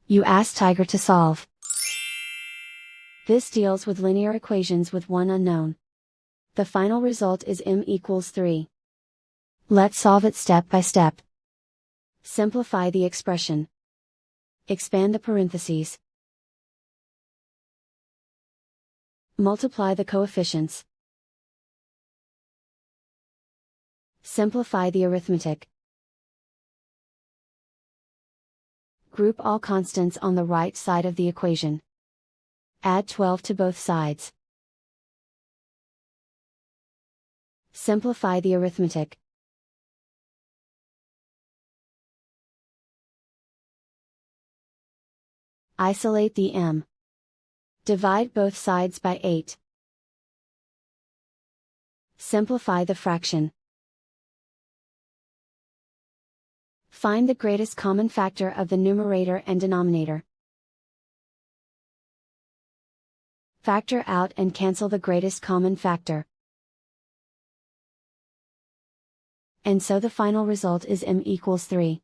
You ask Tiger to solve. This deals with linear equations with one unknown. The final result is m=3. Let's solve it step by step. Simplify the expression. Expand the parentheses. Multiply the coefficients. Simplify the arithmetic. Group all constants on the right side of the equation. Add 12 to both sides. Simplify the arithmetic. Isolate the m. Divide both sides by 8. Simplify the fraction. Find the greatest common factor of the numerator and denominator. Factor out and cancel the greatest common factor. And so the final result is m=3.